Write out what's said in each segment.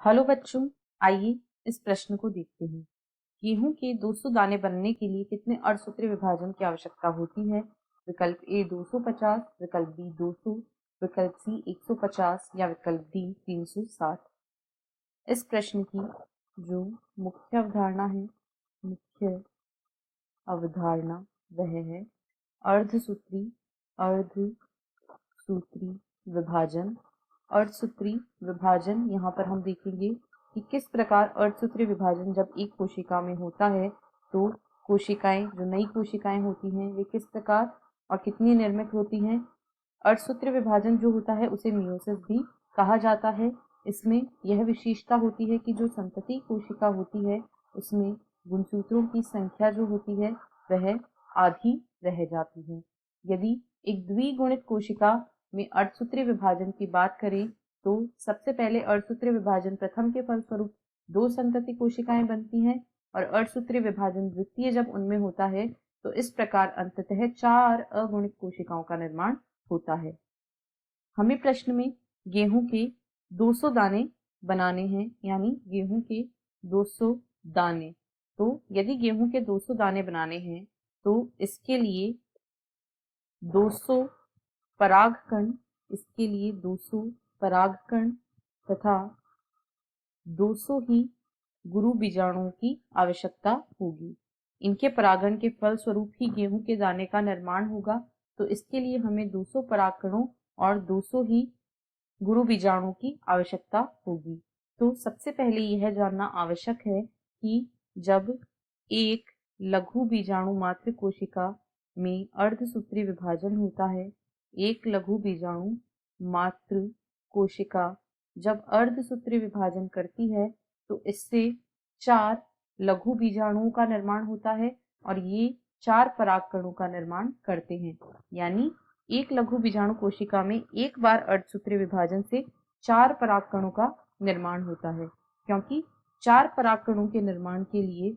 Hello बच्चों, आइए इस प्रश्न को देखते हैं। गेहूं के 200 दाने बनने के लिए कितने अर्धसूत्रीय विभाजन की आवश्यकता होती है? विकल्प ए 250, विकल्प बी 200, विकल्प सी 150 या विकल्प डी 360। इस प्रश्न की जो मुख्य अवधारणा वह है अर्धसूत्री विभाजन। अर्धसूत्री विभाजन यहाँ पर हम देखेंगे कि किस प्रकार अर्धसूत्री विभाजन जब एक कोशिका में होता है तो कोशिकाएं, जो नई कोशिकाएं होती हैं, वे किस प्रकार और कितनी निर्मित होती हैं। अर्धसूत्री विभाजन जो होता है उसे मियोसिस भी कहा जाता है। इसमें यह विशेषता होती है कि जो संतति कोशिका होती है उसमें गुणसूत्रों की संख्या जो होती है वह आधी रह जाती है। यदि एक द्विगुणित कोशिका में अर्धसूत्री विभाजन की बात करें तो सबसे पहले अर्धसूत्री विभाजन प्रथम के फलस्वरूप 2 संतति कोशिकाएं बनती हैं और अर्धसूत्री विभाजन द्वितीय जब उनमें होता है तो इस प्रकार अंततः 4 अगुणित कोशिकाओं का निर्माण होता है। हमें प्रश्न में गेहूं के 200 दाने बनाने हैं, यानी गेहूं के 200 दाने। तो यदि गेहूं के 200 दाने बनाने हैं तो इसके लिए 200 परागकण तथा 200 ही गुरु बीजाणुओं की आवश्यकता होगी। इनके परागण के फलस्वरूप ही गेहूं के दाने का निर्माण होगा। तो इसके लिए हमें 200 परागकणों और 200 ही गुरु बीजाणुओं की आवश्यकता होगी। तो सबसे पहले यह जानना आवश्यक है कि जब एक लघु बीजाणु मात्र कोशिका में अर्धसूत्री विभाजन होता है, एक लघु बीजाणु मात्र कोशिका जब अर्धसूत्री विभाजन करती है तो इससे 4 लघु बीजाणुओं का निर्माण होता है और ये 4 परागकणों का निर्माण करते हैं। यानी एक लघु बीजाणु कोशिका में एक बार अर्धसूत्री विभाजन से 4 परागकणों का निर्माण होता है। क्योंकि 4 परागकणों के निर्माण के लिए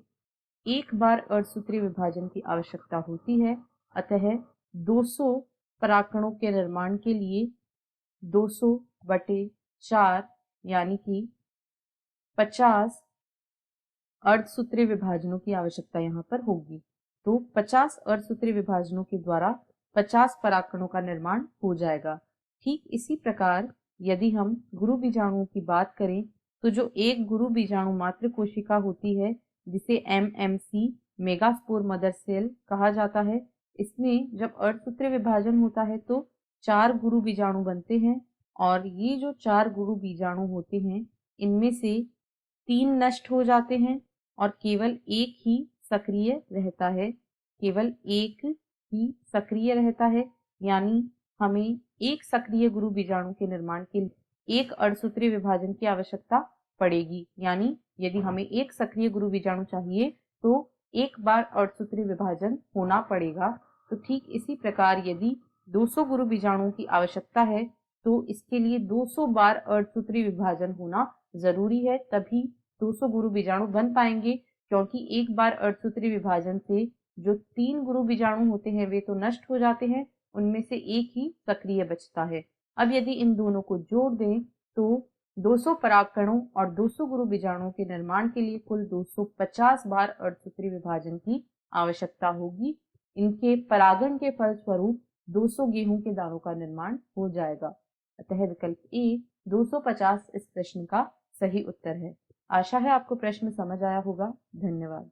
एक बार अर्धसूत्री विभाजन की आवश्यकता होती है, अतः 200 परागकणों के निर्माण के लिए 200/4 यानी कि 50 अर्धसूत्री विभाजनों की आवश्यकता यहाँ पर होगी। तो 50 अर्धसूत्री विभाजनों के द्वारा 50 परागकणों का निर्माण हो जाएगा। ठीक इसी प्रकार यदि हम गुरु बीजाणुओं की बात करें तो जो एक गुरु बीजाणु मात्र कोशिका होती है जिसे MMC मेगास्पोर मदर सेल कहा जाता है, इसमें जब अर्धसूत्री विभाजन होता है तो 4 गुरु बीजाणु बनते हैं और ये जो 4 गुरु बीजाणु होते हैं इनमें से 3 नष्ट हो जाते हैं और केवल एक ही सक्रिय रहता है। यानी हमें एक सक्रिय गुरु बीजाणु के निर्माण के लिए एक अर्धसूत्री विभाजन की आवश्यकता पड़ेगी। यानी यदि हमें एक सक्रिय गुरु बीजाणु चाहिए तो एक बार अर्धसूत्री विभाजन होना पड़ेगा। तो ठीक इसी प्रकार यदि 200 गुरु बीजाणुओं की आवश्यकता है तो इसके लिए 200 बार अर्धसूत्री विभाजन होना जरूरी है, तभी 200 गुरु बीजाणु बन पाएंगे। क्योंकि एक बार अर्धसूत्री विभाजन से जो 3 गुरु बीजाणु होते हैं वे तो नष्ट हो जाते हैं, उनमें से एक ही सक्रिय बचता है। अब यदि इन दोनों को जोड़ दें तो 200 परागकणों और 200 गुरु बीजाणुओं के निर्माण के लिए कुल 250 बार अर्धसूत्री विभाजन की आवश्यकता होगी। इनके परागण के फलस्वरूप 200 गेहूं के दानों का निर्माण हो जाएगा। अतः विकल्प ए 250 इस प्रश्न का सही उत्तर है। आशा है आपको प्रश्न समझ आया होगा। धन्यवाद।